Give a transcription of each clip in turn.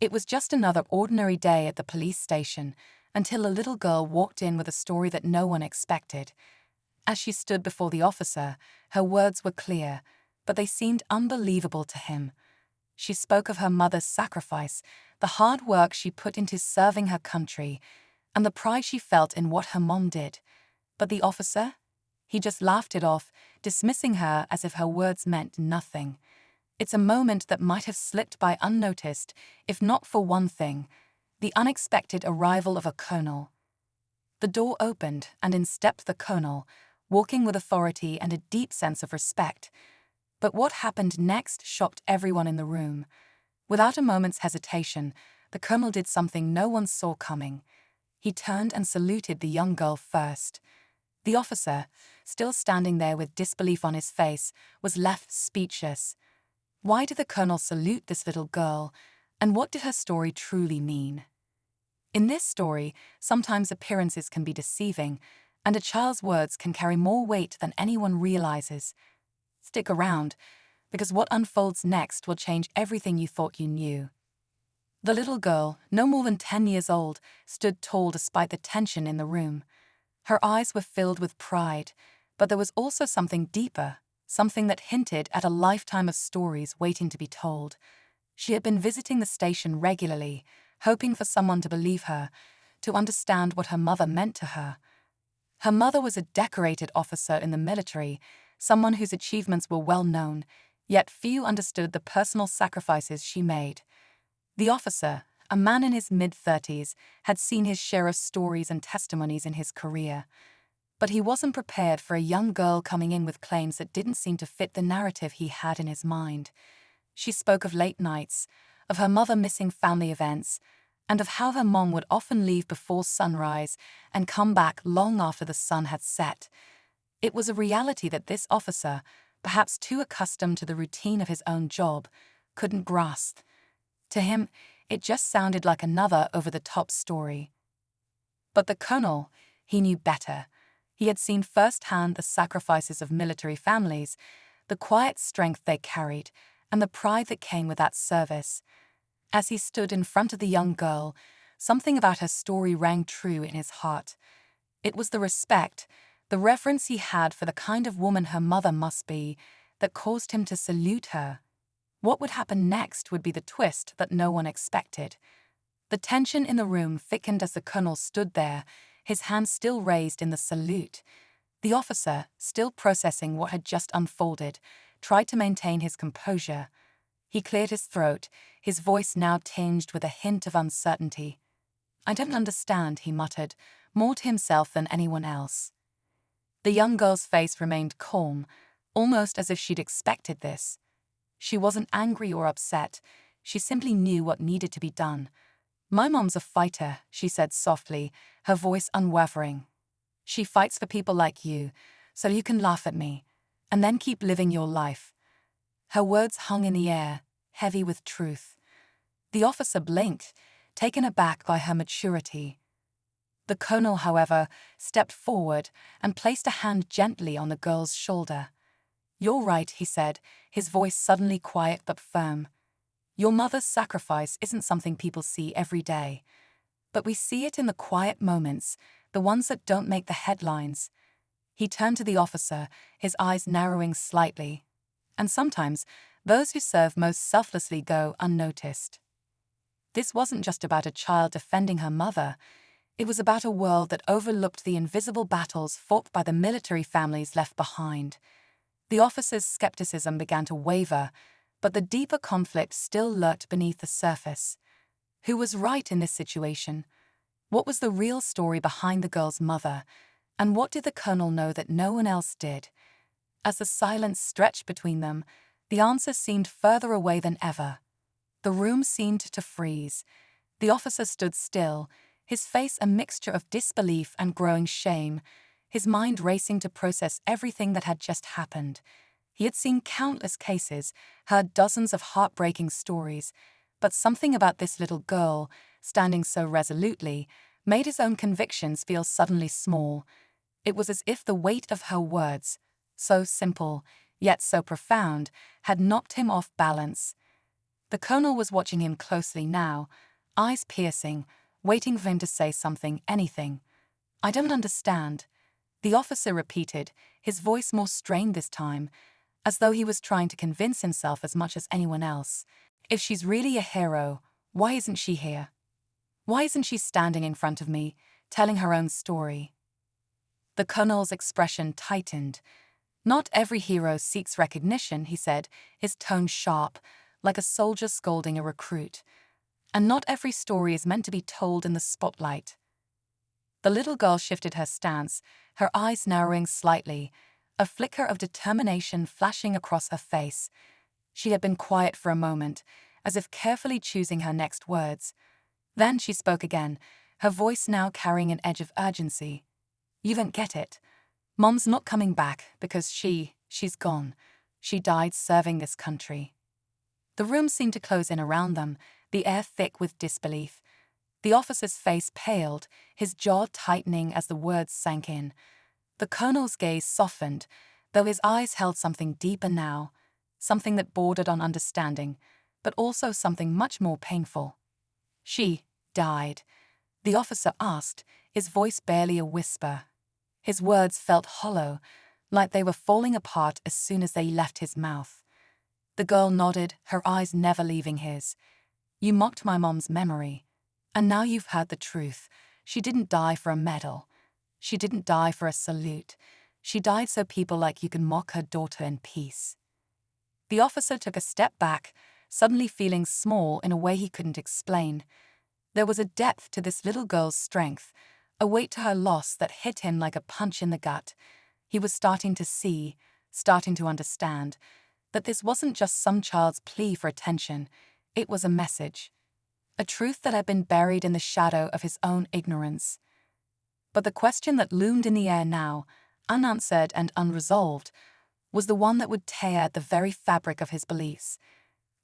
It was just another ordinary day at the police station until a little girl walked in with a story that no one expected. As she stood before the officer, her words were clear, but they seemed unbelievable to him. She spoke of her mother's sacrifice, the hard work she put into serving her country, and the pride she felt in what her mom did. But the officer? He just laughed it off, dismissing her as if her words meant nothing. It's a moment that might have slipped by unnoticed, if not for one thing: the unexpected arrival of a colonel. The door opened, and in stepped the colonel, walking with authority and a deep sense of respect. But what happened next shocked everyone in the room. Without a moment's hesitation, the colonel did something no one saw coming. He turned and saluted the young girl first. The officer, still standing there with disbelief on his face, was left speechless. Why did the colonel salute this little girl, and what did her story truly mean? In this story, sometimes appearances can be deceiving, and a child's words can carry more weight than anyone realizes. Stick around, because what unfolds next will change everything you thought you knew. The little girl, no more than 10 years old, stood tall despite the tension in the room. Her eyes were filled with pride, but there was also something deeper, something that hinted at a lifetime of stories waiting to be told. She had been visiting the station regularly, hoping for someone to believe her, to understand what her mother meant to her. Her mother was a decorated officer in the military, someone whose achievements were well known, yet few understood the personal sacrifices she made. The officer, a man in his mid-30s, had seen his share of stories and testimonies in his career. But he wasn't prepared for a young girl coming in with claims that didn't seem to fit the narrative he had in his mind. She spoke of late nights, of her mother missing family events, and of how her mom would often leave before sunrise and come back long after the sun had set. It was a reality that this officer, perhaps too accustomed to the routine of his own job, couldn't grasp. To him, it just sounded like another over-the-top story. But the colonel, he knew better. He had seen firsthand the sacrifices of military families, the quiet strength they carried, and the pride that came with that service. As he stood in front of the young girl, something about her story rang true in his heart. It was the respect, the reverence he had for the kind of woman her mother must be, that caused him to salute her. What would happen next would be the twist that no one expected. The tension in the room thickened as the colonel stood there, his hand still raised in the salute. The officer, still processing what had just unfolded, tried to maintain his composure. He cleared his throat, his voice now tinged with a hint of uncertainty. "I don't understand," he muttered, more to himself than anyone else. The young girl's face remained calm, almost as if she'd expected this. She wasn't angry or upset, she simply knew what needed to be done. "My mom's a fighter," she said softly, her voice unwavering. "She fights for people like you, so you can laugh at me, and then keep living your life." Her words hung in the air, heavy with truth. The officer blinked, taken aback by her maturity. The colonel, however, stepped forward and placed a hand gently on the girl's shoulder. "You're right," he said, his voice suddenly quiet but firm. "Your mother's sacrifice isn't something people see every day. But we see it in the quiet moments, the ones that don't make the headlines." He turned to the officer, his eyes narrowing slightly. "And sometimes, those who serve most selflessly go unnoticed." This wasn't just about a child defending her mother. It was about a world that overlooked the invisible battles fought by the military families left behind. The officer's skepticism began to waver, but the deeper conflict still lurked beneath the surface. Who was right in this situation? What was the real story behind the girl's mother? And what did the colonel know that no one else did? As the silence stretched between them, the answer seemed further away than ever. The room seemed to freeze. The officer stood still, his face a mixture of disbelief and growing shame, his mind racing to process everything that had just happened. He had seen countless cases, heard dozens of heartbreaking stories, but something about this little girl, standing so resolutely, made his own convictions feel suddenly small. It was as if the weight of her words, so simple, yet so profound, had knocked him off balance. The colonel was watching him closely now, eyes piercing, waiting for him to say something, anything. "I don't understand," the officer repeated, his voice more strained this time, as though he was trying to convince himself as much as anyone else. "If she's really a hero, why isn't she here? Why isn't she standing in front of me, telling her own story?" The colonel's expression tightened. "Not every hero seeks recognition," he said, his tone sharp, like a soldier scolding a recruit. "And not every story is meant to be told in the spotlight." The little girl shifted her stance, her eyes narrowing slightly, a flicker of determination flashing across her face. She had been quiet for a moment, as if carefully choosing her next words. Then she spoke again, her voice now carrying an edge of urgency. "You don't get it. Mom's not coming back because she's gone. She died serving this country." The room seemed to close in around them, the air thick with disbelief. The officer's face paled, his jaw tightening as the words sank in. The colonel's gaze softened, though his eyes held something deeper now, something that bordered on understanding, but also something much more painful. "She died?" the officer asked, his voice barely a whisper. His words felt hollow, like they were falling apart as soon as they left his mouth. The girl nodded, her eyes never leaving his. "You mocked my mom's memory. And now you've heard the truth. She didn't die for a medal. She didn't die for a salute. She died so people like you can mock her daughter in peace." The officer took a step back, suddenly feeling small in a way he couldn't explain. There was a depth to this little girl's strength, a weight to her loss that hit him like a punch in the gut. He was starting to see, starting to understand, that this wasn't just some child's plea for attention. It was a message. A truth that had been buried in the shadow of his own ignorance. But the question that loomed in the air now, unanswered and unresolved, was the one that would tear at the very fabric of his beliefs.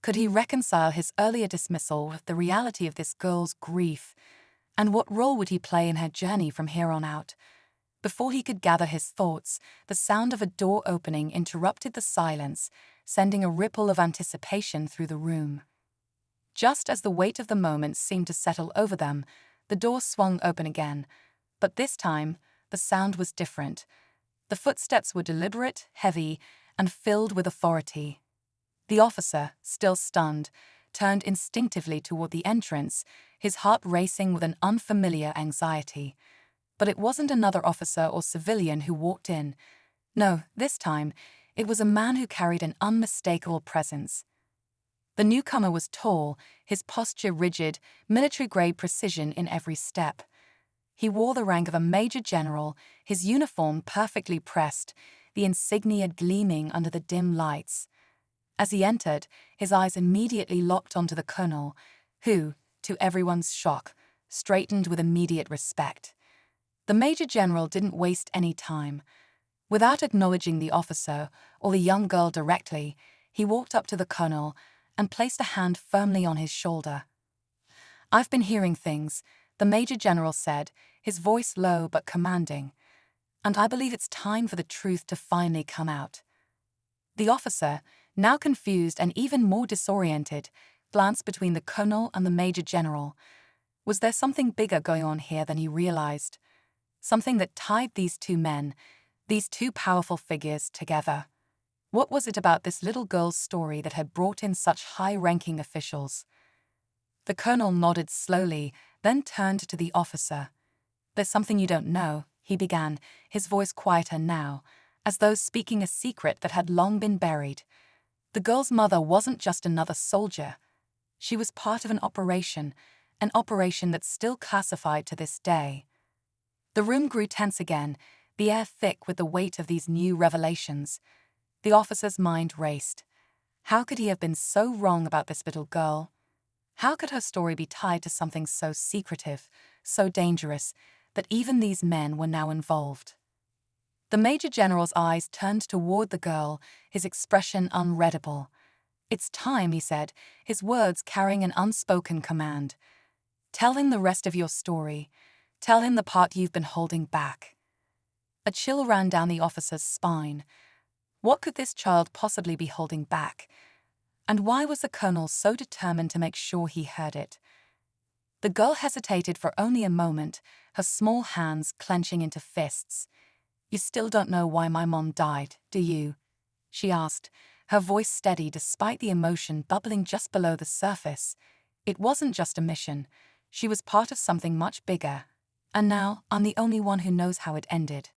Could he reconcile his earlier dismissal with the reality of this girl's grief? And what role would he play in her journey from here on out? Before he could gather his thoughts, the sound of a door opening interrupted the silence, sending a ripple of anticipation through the room. Just as the weight of the moment seemed to settle over them, the door swung open again. But this time, the sound was different. The footsteps were deliberate, heavy, and filled with authority. The officer, still stunned, turned instinctively toward the entrance, his heart racing with an unfamiliar anxiety. But it wasn't another officer or civilian who walked in. No, this time, it was a man who carried an unmistakable presence. The newcomer was tall, his posture rigid, military-grade precision in every step. He wore the rank of a major general, his uniform perfectly pressed, the insignia gleaming under the dim lights. As he entered, his eyes immediately locked onto the colonel, who, to everyone's shock, straightened with immediate respect. The major general didn't waste any time. Without acknowledging the officer or the young girl directly, he walked up to the colonel and placed a hand firmly on his shoulder. "I've been hearing things," the major general said, his voice low but commanding, "and I believe it's time for the truth to finally come out." The officer, now confused and even more disoriented, glanced between the colonel and the major general. Was there something bigger going on here than he realized? Something that tied these two men, these two powerful figures, together? What was it about this little girl's story that had brought in such high-ranking officials? The colonel nodded slowly, then turned to the officer. "There's something you don't know," he began, his voice quieter now, as though speaking a secret that had long been buried. The girl's mother wasn't just another soldier. She was part of an operation that's still classified to this day. The room grew tense again, the air thick with the weight of these new revelations. The officer's mind raced. How could he have been so wrong about this little girl? How could her story be tied to something so secretive, so dangerous, that even these men were now involved? The major general's eyes turned toward the girl, his expression unreadable. "It's time," he said, his words carrying an unspoken command. "Tell him the rest of your story. Tell him the part you've been holding back." A chill ran down the officer's spine. What could this child possibly be holding back? And why was the colonel so determined to make sure he heard it? The girl hesitated for only a moment, her small hands clenching into fists. "You still don't know why my mom died, do you?" she asked, her voice steady despite the emotion bubbling just below the surface. It wasn't just a mission. She was part of something much bigger. And now, I'm the only one who knows how it ended.